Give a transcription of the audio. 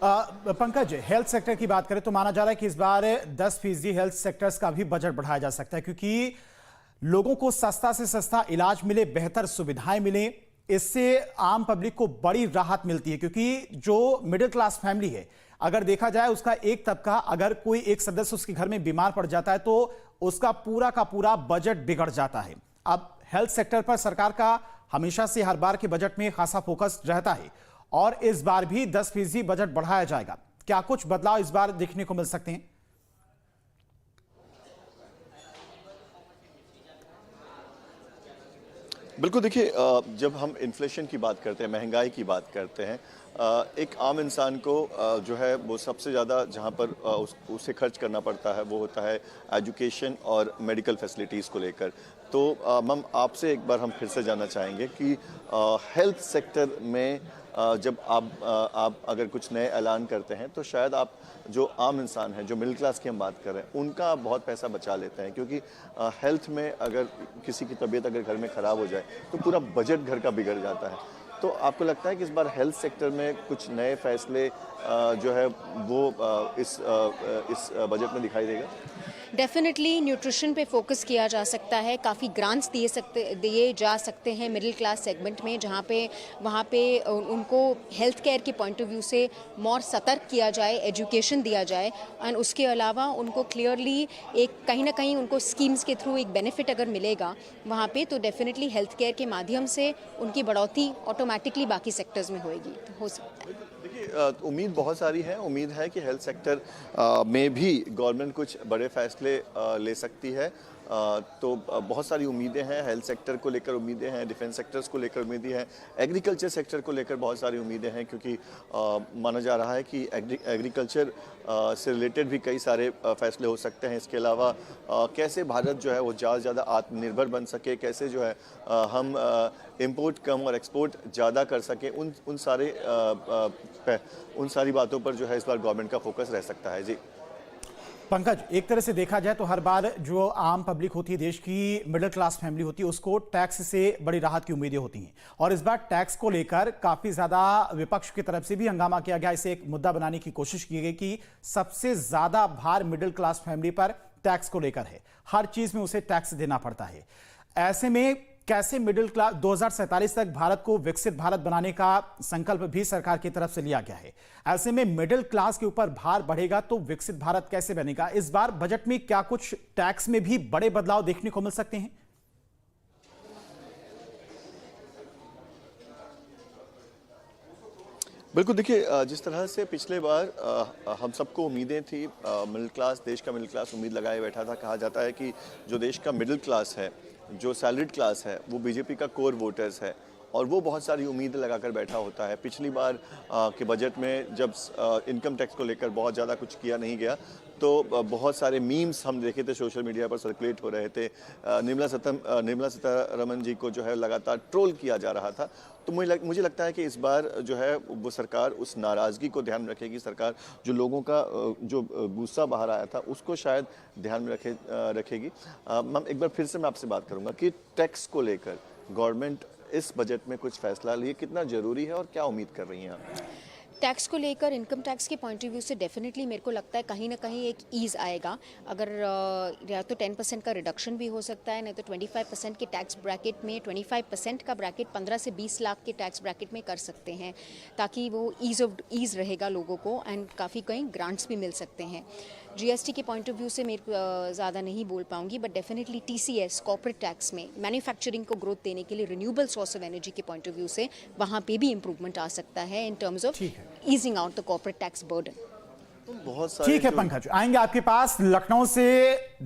Pankaj, health sector की बात करें तो माना जा रहा है कि इस बार 10% हेल्थ सेक्टर्स का भी बजट बढ़ाया जा सकता है, क्योंकि लोगों को सस्ता से सस्ता इलाज मिले, बेहतर सुविधाएं मिले, इससे आम पब्लिक को बड़ी राहत मिलती है। क्योंकि जो मिडिल क्लास फैमिली है, अगर देखा जाए उसका एक तबका, अगर कोई एक सदस्य उसके घर में बीमार पड़ जाता है तो उसका पूरा का पूरा बजट बिगड़ जाता है। अब हेल्थ सेक्टर पर सरकार का हमेशा से हर बार के बजट में खासा फोकस रहता है और इस बार भी 10% बजट बढ़ाया जाएगा। क्या कुछ बदलाव इस बार देखने को मिल सकते हैं? बिल्कुल, देखिए, जब हम इन्फ्लेशन की बात करते हैं, महंगाई की बात करते हैं, एक आम इंसान को जो है वो सबसे ज़्यादा जहाँ पर उसे खर्च करना पड़ता है वो होता है एजुकेशन और मेडिकल फैसिलिटीज़ को लेकर। तो मैम, आपसे एक बार हम फिर से जानना चाहेंगे कि हेल्थ सेक्टर में जब आप अगर कुछ नए ऐलान करते हैं तो शायद आप जो आम इंसान हैं, जो मिडिल क्लास की हम बात कर रहे हैं, उनका बहुत पैसा बचा लेते हैं, क्योंकि हेल्थ में अगर किसी की तबीयत अगर घर में ख़राब हो जाए तो पूरा बजट घर का बिगड़ जाता है। तो आपको लगता है कि इस बार हेल्थ सेक्टर में कुछ नए फैसले जो है वो इस बजट में दिखाई देगा? डेफिनेटली न्यूट्रिशन पे फोकस किया जा सकता है। काफ़ी ग्रांट्स दिए जा सकते हैं मिडिल क्लास सेगमेंट में, जहाँ पे वहाँ पे उनको हेल्थ केयर के पॉइंट ऑफ व्यू से मोर सतर्क किया जाए, एजुकेशन दिया जाए। एंड उसके अलावा उनको क्लियरली एक कहीं ना कहीं उनको स्कीम्स के थ्रू एक बेनिफिट अगर मिलेगा वहाँ पे, तो डेफिनेटली हेल्थ केयर के माध्यम से उनकी बढ़ोतरी ऑटोमेटिकली बाकी सेक्टर्स में होएगी, तो हो सकता है। देखिए, उम्मीद बहुत सारी है। उम्मीद है कि हेल्थ सेक्टर में भी गवर्नमेंट कुछ बड़े फैसले ले सकती है। तो बहुत सारी उम्मीदें हैं हेल्थ सेक्टर को लेकर, उम्मीदें हैं डिफेंस सेक्टर्स को लेकर, उम्मीदें हैं एग्रीकल्चर सेक्टर को लेकर, बहुत सारी उम्मीदें हैं, क्योंकि माना जा रहा है कि एग्रीकल्चर से रिलेटेड भी कई सारे फैसले हो सकते हैं। इसके अलावा कैसे भारत जो है वो ज़्यादा से ज़्यादा आत्मनिर्भर बन सके, कैसे जो है हम इंपोर्ट कम और एक्सपोर्ट ज़्यादा कर सकें, उन सारी बातों पर जो है इस बार गवर्नमेंट का फोकस रह सकता है। जी पंकज, एक तरह से देखा जाए तो हर बार जो आम पब्लिक होती है, देश की मिडिल क्लास फैमिली होती है, उसको टैक्स से बड़ी राहत की उम्मीदें होती हैं और इस बार टैक्स को लेकर काफी ज्यादा विपक्ष की तरफ से भी हंगामा किया गया। इसे एक मुद्दा बनाने की कोशिश की गई कि सबसे ज्यादा भार मिडिल क्लास फैमिली पर टैक्स को लेकर है, हर चीज में उसे टैक्स देना पड़ता है। ऐसे में कैसे मिडिल क्लास 2047 तक भारत को विकसित भारत बनाने का संकल्प भी सरकार की तरफ से लिया गया है, ऐसे में मिडिल क्लास के ऊपर भार बढ़ेगा तो विकसित भारत कैसे बनेगा? इस बार बजट में क्या कुछ टैक्स में भी बड़े बदलाव देखने को मिल सकते हैं? बिल्कुल, देखिए, जिस तरह से पिछले बार हम सबको उम्मीदें थी, मिडिल क्लास, देश का मिडिल क्लास उम्मीद लगाए बैठा था। कहा जाता है कि जो देश का मिडिल क्लास है, जो सैलरीड क्लास है, वो बीजेपी का कोर वोटर्स है और वो बहुत सारी उम्मीदें लगाकर बैठा होता है। पिछली बार के बजट में जब इनकम टैक्स को लेकर बहुत ज़्यादा कुछ किया नहीं गया तो बहुत सारे मीम्स हम देखे थे, सोशल मीडिया पर सर्कुलेट हो रहे थे। निर्मला सीतारमण जी को जो है लगातार ट्रोल किया जा रहा था। तो मुझे लगता है कि इस बार जो है वो सरकार उस नाराज़गी को ध्यान में रखेगी। सरकार जो लोगों का जो गुस्सा बाहर आया था उसको शायद ध्यान में रखेगी। मैम, एक बार फिर से मैं आपसे बात करूँगा कि टैक्स को लेकर गवर्नमेंट इस बजट में कुछ फैसला लिए, कितना जरूरी है और क्या उम्मीद कर रही हैं आप? टैक्स को लेकर इनकम टैक्स के पॉइंट ऑफ व्यू से डेफिनेटली मेरे को लगता है कहीं ना कहीं एक ईज़ आएगा। अगर या तो 10% का रिडक्शन भी हो सकता है, नहीं तो 25% के टैक्स ब्रैकेट में 25% का ब्रैकेट 15 से 20 लाख के टैक्स ब्रैकेट में कर सकते हैं, ताकि वो ईज़ रहेगा लोगों को एंड काफ़ी कहीं ग्रांट्स भी मिल सकते हैं। जीएसटी के पॉइंट ऑफ व्यू से मेरे ज़्यादा नहीं बोल पाऊंगी, but definitely TCS corporate tax में मैन्युफैक्चरिंग को ग्रोथ देने के लिए रिन्यूएबल सोर्स ऑफ एनर्जी के पॉइंट ऑफ व्यू से वहाँ पे भी इंप्रूवमेंट आ सकता है in terms of easing out the corporate tax burden. ठीक है पंकज, आएंगे आपके पास लखनऊ से।